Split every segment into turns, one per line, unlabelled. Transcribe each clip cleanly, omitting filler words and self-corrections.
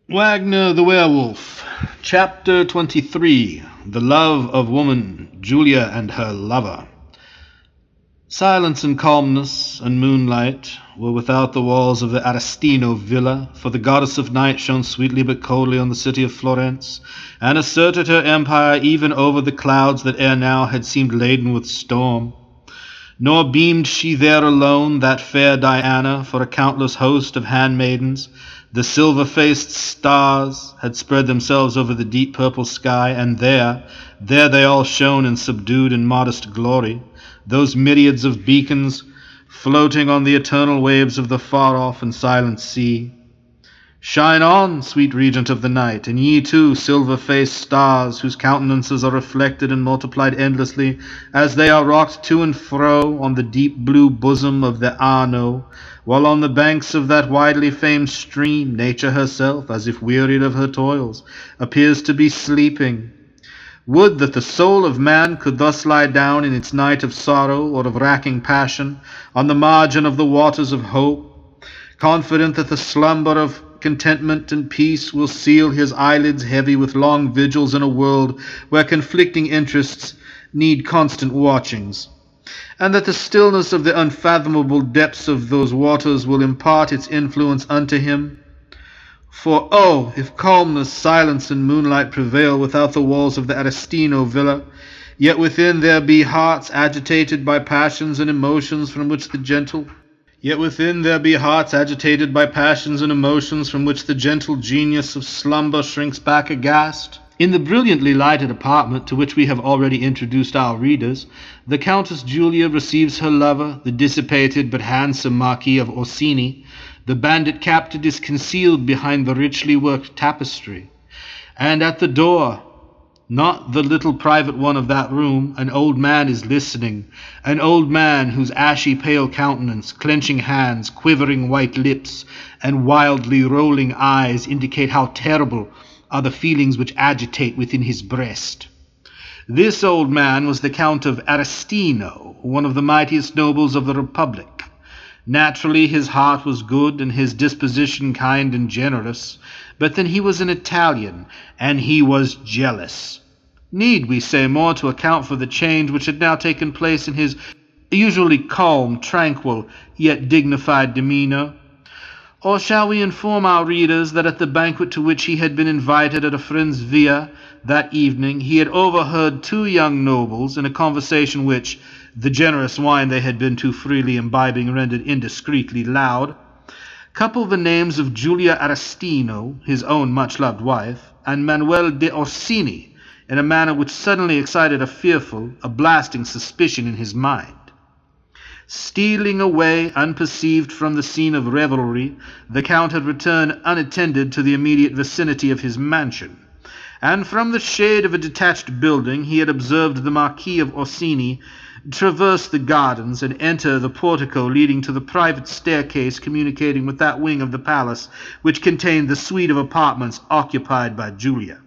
Wagner the Werewolf, Chapter 23, The Love of Woman, Giulia and Her Lover. Silence and calmness and moonlight were without the walls of the Arestino villa, for the goddess of night shone sweetly but coldly on the city of Florence, and asserted her empire even over the clouds that ere now had seemed laden with storm. Nor beamed she there alone, that fair Diana, for a countless host of handmaidens, the silver-faced stars, had spread themselves over the deep purple sky, and there they all shone in subdued and modest glory, those myriads of beacons floating on the eternal waves of the far-off and silent sea. Shine on, sweet regent of the night, and ye too, silver-faced stars, whose countenances are reflected and multiplied endlessly as they are rocked to and fro on the deep blue bosom of the Arno, while on the banks of that widely famed stream nature herself, as if wearied of her toils, appears to be sleeping. Would that the soul of man could thus lie down in its night of sorrow or of racking passion on the margin of the waters of hope, confident that the slumber of contentment and peace will seal his eyelids heavy with long vigils in a world where conflicting interests need constant watchings, and that the stillness of the unfathomable depths of those waters will impart its influence unto him. For, oh, if calmness, silence, and moonlight prevail without the walls of the Arestino villa, yet within there be hearts agitated by passions and emotions from which the gentle genius of slumber shrinks back aghast. In the brilliantly lighted apartment to which we have already introduced our readers, the Countess Giulia receives her lover, the dissipated but handsome Marquis of Orsini. The bandit captain is concealed behind the richly worked tapestry, and at the door, not the little private one of that room, an old man is listening, an old man whose ashy pale countenance, clenching hands, quivering white lips, and wildly rolling eyes indicate how terrible are the feelings which agitate within his breast. This old man was the Count of Arestino, one of the mightiest nobles of the Republic. Naturally, his heart was good and his disposition kind and generous, but then he was an Italian, and he was jealous. Need we say more to account for the change which had now taken place in his usually calm, tranquil, yet dignified demeanor? Or shall we inform our readers that at the banquet to which he had been invited at a friend's villa that evening, he had overheard two young nobles, in a conversation which the generous wine they had been too freely imbibing rendered indiscreetly loud, couple the names of Giulia Arestino, his own much-loved wife, and Manuel de Orsini, in a manner which suddenly excited a blasting suspicion in his mind. Stealing away unperceived from the scene of revelry, the Count had returned unattended to the immediate vicinity of his mansion, and from the shade of a detached building he had observed the Marquis of Orsini traverse the gardens and enter the portico leading to the private staircase communicating with that wing of the palace which contained the suite of apartments occupied by Giulia.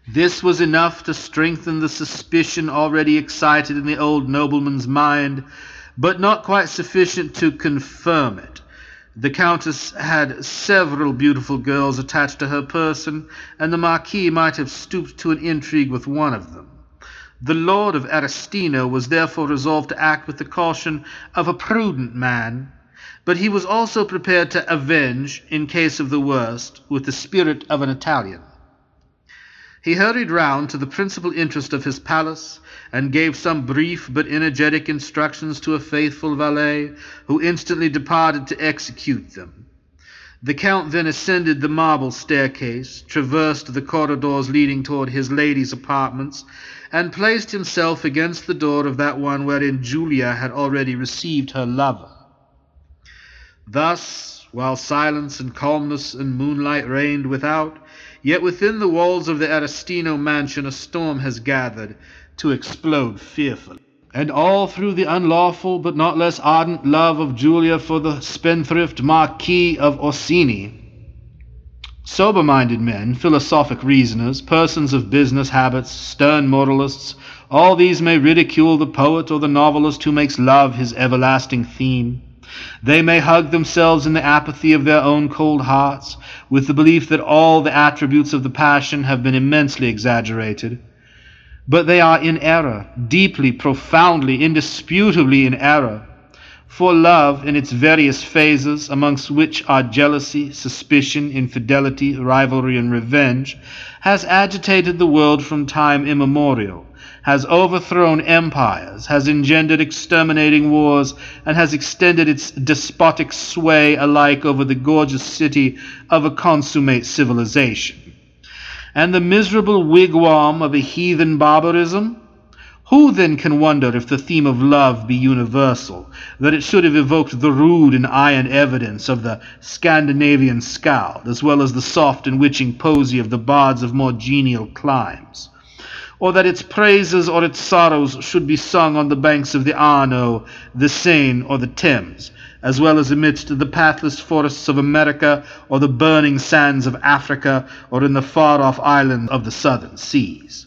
This was enough to strengthen the suspicion already excited in the old nobleman's mind, but not quite sufficient to confirm it. The Countess had several beautiful girls attached to her person, and the Marquis might have stooped to an intrigue with one of them. The Lord of Arestino was therefore resolved to act with the caution of a prudent man, but he was also prepared to avenge, in case of the worst, with the spirit of an Italian. He hurried round to the principal interest of his palace, and gave some brief but energetic instructions to a faithful valet, who instantly departed to execute them. The Count then ascended the marble staircase, traversed the corridors leading toward his lady's apartments, and placed himself against the door of that one wherein Giulia had already received her lover. Thus, while silence and calmness and moonlight reigned without, yet within the walls of the Arestino mansion a storm has gathered to explode fearfully. And all through the unlawful but not less ardent love of Giulia for the spendthrift Marquis of Orsini, sober-minded men, philosophic reasoners, persons of business habits, stern moralists, all these may ridicule the poet or the novelist who makes love his everlasting theme. They may hug themselves in the apathy of their own cold hearts, with the belief that all the attributes of the passion have been immensely exaggerated. But they are in error, deeply, profoundly, indisputably in error. For love, in its various phases, amongst which are jealousy, suspicion, infidelity, rivalry, and revenge, has agitated the world from time immemorial, has overthrown empires, has engendered exterminating wars, and has extended its despotic sway alike over the gorgeous city of a consummate civilization. And the miserable wigwam of a heathen barbarism? Who then can wonder if the theme of love be universal, that it should have evoked the rude and iron evidence of the Scandinavian skald, as well as the soft and witching poesy of the bards of more genial climes? Or that its praises or its sorrows should be sung on the banks of the Arno, the Seine, or the Thames, as well as amidst the pathless forests of America, or the burning sands of Africa, or in the far-off islands of the southern seas?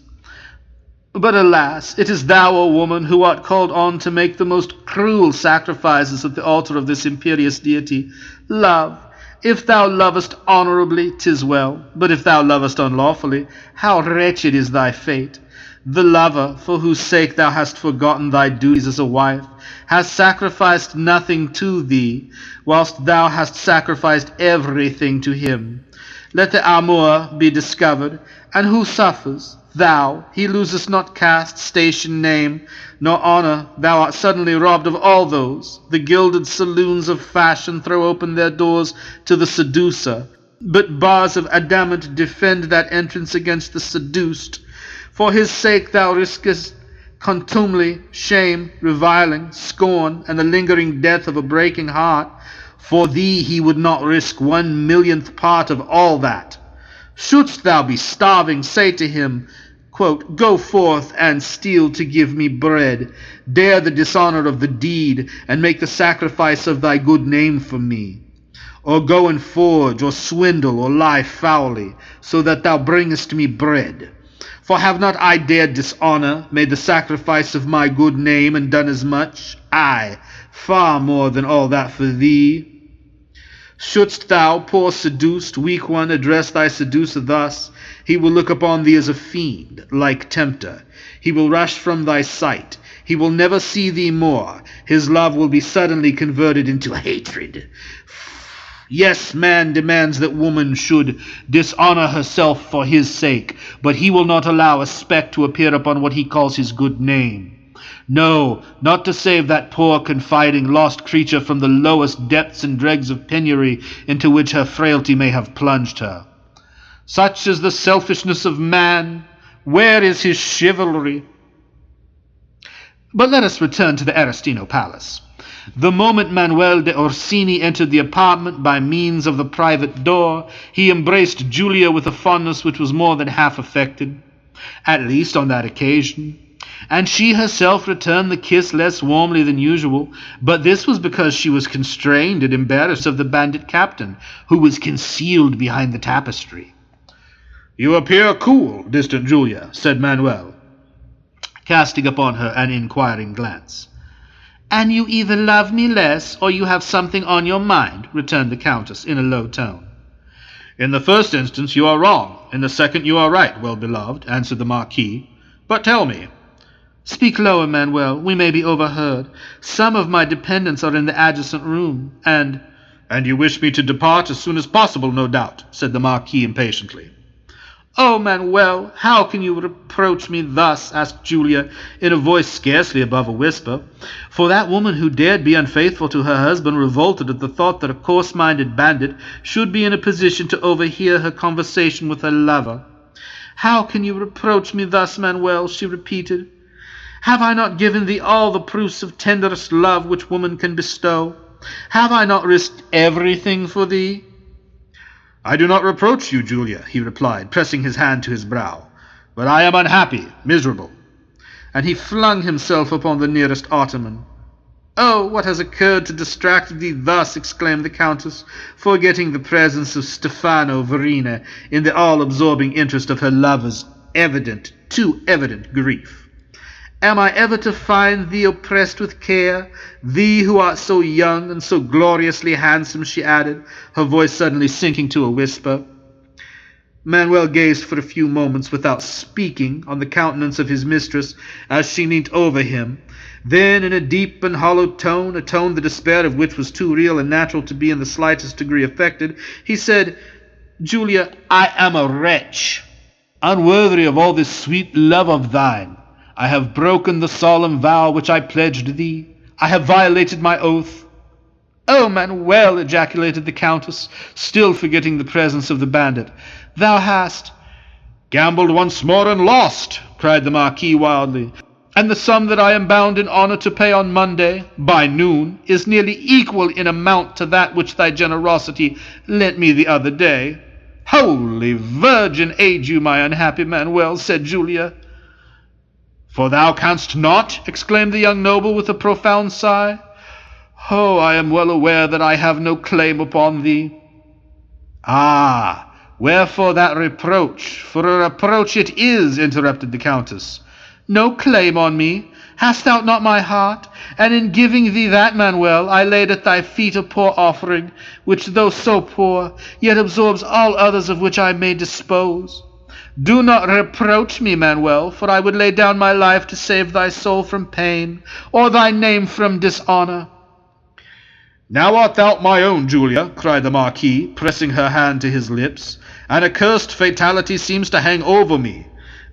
But alas, it is thou, O woman, who art called on to make the most cruel sacrifices at the altar of this imperious deity. Love, if thou lovest honourably, 'tis well, but if thou lovest unlawfully, how wretched is thy fate! The lover, for whose sake thou hast forgotten thy duties as a wife, has sacrificed nothing to thee, whilst thou hast sacrificed everything to him. Let the amour be discovered, and who suffers? Thou. He loses not caste, station, name, nor honour. Thou art suddenly robbed of all those. The gilded saloons of fashion throw open their doors to the seducer, but bars of adamant defend that entrance against the seduced. For his sake thou riskest contumely, shame, reviling, scorn, and the lingering death of a breaking heart. For thee he would not risk 1/1,000,000th part of all that. Shouldst thou be starving, say to him, quote, "Go forth and steal to give me bread. Dare the dishonour of the deed, and make the sacrifice of thy good name for me. Or go and forge, or swindle, or lie foully, so that thou bringest me bread. For have not I dared dishonour, made the sacrifice of my good name, and done as much? Aye, far more than all that for thee. Shouldst thou, poor seduced, weak one, address thy seducer thus, he will look upon thee as a fiend, like tempter. He will rush from thy sight. He will never see thee more. His love will be suddenly converted into hatred. Yes, man demands that woman should dishonour herself for his sake, but he will not allow a speck to appear upon what he calls his good name. No, not to save that poor, confiding, lost creature from the lowest depths and dregs of penury into which her frailty may have plunged her. Such is the selfishness of man. Where is his chivalry? But let us return to the Arestino Palace. The moment Manuel de Orsini entered the apartment by means of the private door, he embraced Giulia with a fondness which was more than half affected, at least on that occasion, and she herself returned the kiss less warmly than usual, but this was because she was constrained and embarrassed of the bandit captain, who was concealed behind the tapestry. "You appear cool, distant Giulia," said Manuel, casting upon her an inquiring glance. "And you either love me less, or you have something on your mind," returned the Countess in a low tone. "In the first instance you are wrong, in the second you are right, well-beloved," answered the Marquis. "But tell me—" "Speak lower, Manuel, we may be overheard. Some of my dependents are in the adjacent room, and—" "And you wish me to depart as soon as possible, no doubt," said the Marquis impatiently. "Oh, Manuel, how can you reproach me thus?" asked Giulia, in a voice scarcely above a whisper, for that woman who dared be unfaithful to her husband revolted at the thought that a coarse-minded bandit should be in a position to overhear her conversation with her lover. "How can you reproach me thus, Manuel?" she repeated. "Have I not given thee all the proofs of tenderest love which woman can bestow? Have I not risked everything for thee?" "I do not reproach you, Giulia," he replied, pressing his hand to his brow, "but I am unhappy, miserable." And he flung himself upon the nearest ottoman. "Oh, what has occurred to distract thee thus?" exclaimed the Countess, forgetting the presence of Stefano Verrina in the all-absorbing interest of her lover's too evident grief. Am I ever to find thee oppressed with care? Thee who art so young and so gloriously handsome," she added, her voice suddenly sinking to a whisper. Manuel gazed for a few moments without speaking on the countenance of his mistress as she leant over him. Then, in a deep and hollow tone, a tone the despair of which was too real and natural to be in the slightest degree affected, he said, "Giulia, I am a wretch, unworthy of all this sweet love of thine. I have broken the solemn vow which I pledged thee. I have violated my oath." "Oh, Manuel," ejaculated the Countess, still forgetting the presence of the bandit, "thou hast—" "Gambled once more and lost," cried the Marquis wildly, "and the sum that I am bound in honour to pay on Monday, by noon, is nearly equal in amount to that which thy generosity lent me the other day." "Holy Virgin aid you, my unhappy Manuel," said Giulia. "For thou canst not?" exclaimed the young noble with a profound sigh. "Oh, I am well aware that I have no claim upon thee." "Ah, wherefore that reproach? For a reproach it is," interrupted the Countess. "No claim on me? Hast thou not my heart? And in giving thee that, Manuel, I laid at thy feet a poor offering, which, though so poor, yet absorbs all others of which I may dispose. Do not reproach me, Manuel, for I would lay down my life to save thy soul from pain, or thy name from dishonour." "Now art thou my own, Giulia," cried the Marquis, pressing her hand to his lips. "An accursed fatality seems to hang over me.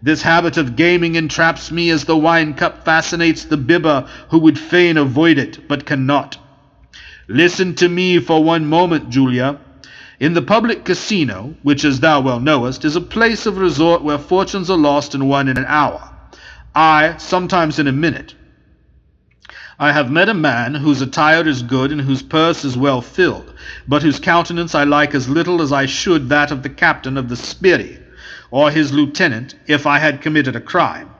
This habit of gaming entraps me as the wine-cup fascinates the bibber who would fain avoid it, but cannot. Listen to me for one moment, Giulia. In the public casino, which, as thou well knowest, is a place of resort where fortunes are lost and won in an hour, aye, sometimes in a minute, I have met a man whose attire is good and whose purse is well filled, but whose countenance I like as little as I should that of the captain of the sbirri, or his lieutenant, if I had committed a crime.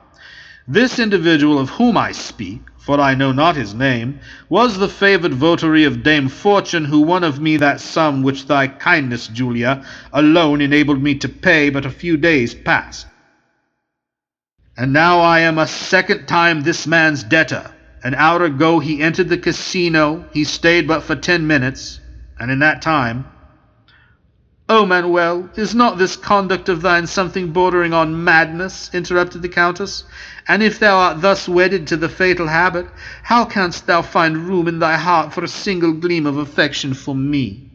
This individual of whom I speak, for I know not his name, was the favoured votary of Dame Fortune, who won of me that sum which thy kindness, Giulia, alone enabled me to pay but a few days past. And now I am a second time this man's debtor. An hour ago he entered the casino, he stayed but for 10 minutes, and in that time—" "Oh, Manuel, is not this conduct of thine something bordering on madness?" interrupted the Countess. "And if thou art thus wedded to the fatal habit, how canst thou find room in thy heart for a single gleam of affection for me?"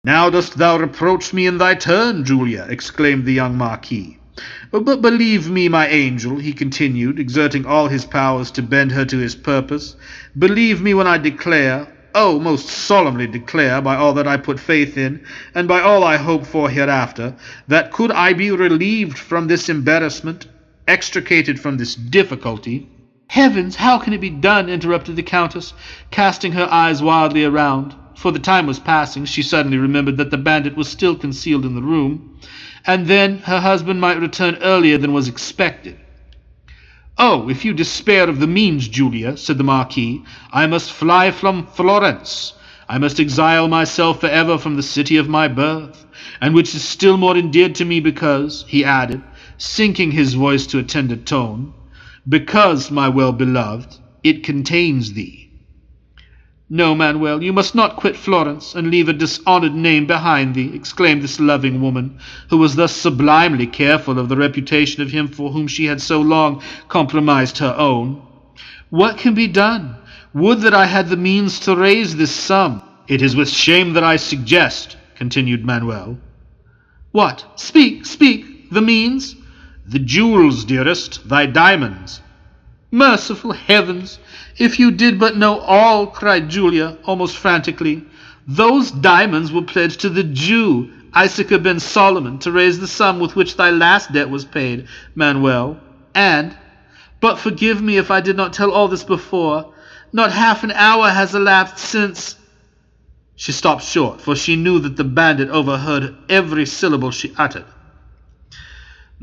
"Now dost thou reproach me in thy turn, Giulia," exclaimed the young Marquis. "But believe me, my angel," he continued, exerting all his powers to bend her to his purpose, "believe me when I declare, oh, most solemnly declare, by all that I put faith in, and by all I hope for hereafter, that could I be relieved from this embarrassment, extricated from this difficulty—" "Heavens, how can it be done?" interrupted the Countess, casting her eyes wildly around. For the time was passing, she suddenly remembered that the bandit was still concealed in the room, and then her husband might return earlier than was expected. "Oh, if you despair of the means, Giulia," said the Marquis, "I must fly from Florence. I must exile myself forever from the city of my birth, and which is still more endeared to me because," he added, sinking his voice to a tender tone, "because, my well-beloved, it contains thee." "No, Manuel, you must not quit Florence and leave a dishonoured name behind thee," exclaimed this loving woman, who was thus sublimely careful of the reputation of him for whom she had so long compromised her own. "What can be done? Would that I had the means to raise this sum." "It is with shame that I suggest," continued Manuel. "What? Speak, speak! The means?" "The jewels, dearest, thy diamonds." "Merciful heavens! If you did but know all!" cried Giulia, almost frantically. "Those diamonds were pledged to the Jew, Issachar ben Solomon, to raise the sum with which thy last debt was paid, Manuel. But forgive me if I did not tell all this before. Not half an hour has elapsed since—" She stopped short, for she knew that the bandit overheard every syllable she uttered.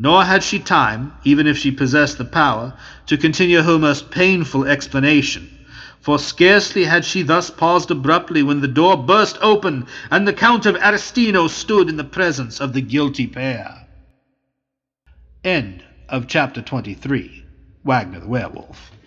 Nor had she time, even if she possessed the power, to continue her most painful explanation, for scarcely had she thus paused abruptly when the door burst open, and the Count of Arestino stood in the presence of the guilty pair. End of chapter 23. Wagner the Werewolf.